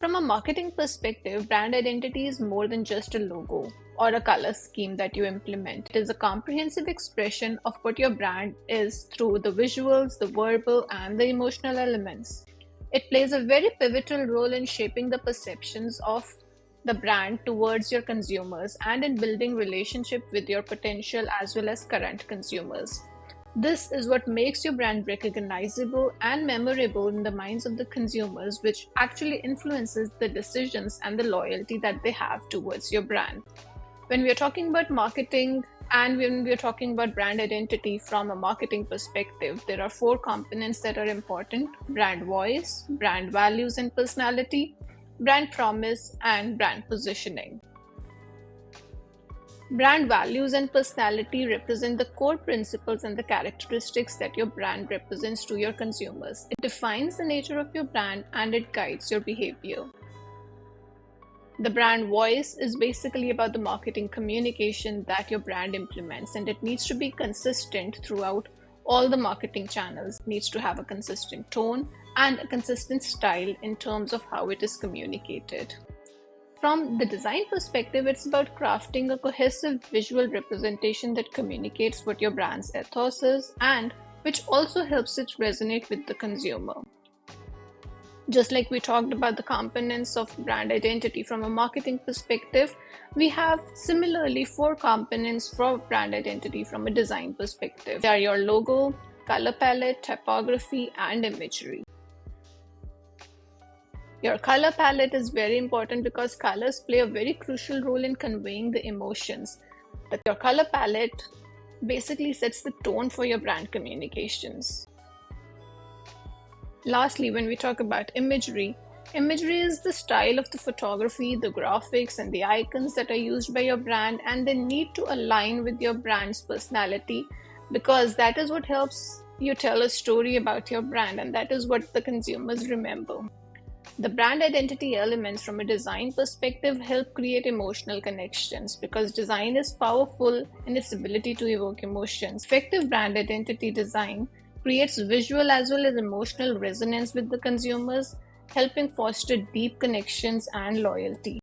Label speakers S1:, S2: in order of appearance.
S1: From a marketing perspective, brand identity is more than just a logo or a color scheme that you implement. It is a comprehensive expression of what your brand is through the visuals, the verbal, and the emotional elements. It plays a very pivotal role in shaping the perceptions of the brand towards your consumers and in building relationship with your potential as well as current consumers. This is what makes your brand recognizable and memorable in the minds of the consumers, which actually influences the decisions and the loyalty that they have towards your brand. When we are talking about marketing and when we are talking about brand identity from a marketing perspective, there are four components that are important: brand voice, brand values and personality, brand promise, and brand positioning. Brand values and personality represent the core principles and the characteristics that your brand represents to your consumers. It defines the nature of your brand and it guides your behavior. The brand voice is basically about the marketing communication that your brand implements, and it needs to be consistent throughout all the marketing channels. It needs to have a consistent tone and a consistent style in terms of how it is communicated. From the design perspective, it's about crafting a cohesive visual representation that communicates what your brand's ethos is and which also helps it resonate with the consumer. Just like we talked about the components of brand identity from a marketing perspective, we have similarly four components for brand identity from a design perspective. They are your logo, color palette, typography, and imagery. Your color palette is very important because colors play a very crucial role in conveying the emotions. But your color palette basically sets the tone for your brand communications. Lastly, when we talk about imagery, imagery is the style of the photography, the graphics, and the icons that are used by your brand, and they need to align with your brand's personality because that is what helps you tell a story about your brand, and that is what the consumers remember. The brand identity elements from a design perspective help create emotional connections because design is powerful in its ability to evoke emotions. Effective brand identity design creates visual as well as emotional resonance with the consumers, helping foster deep connections and loyalty.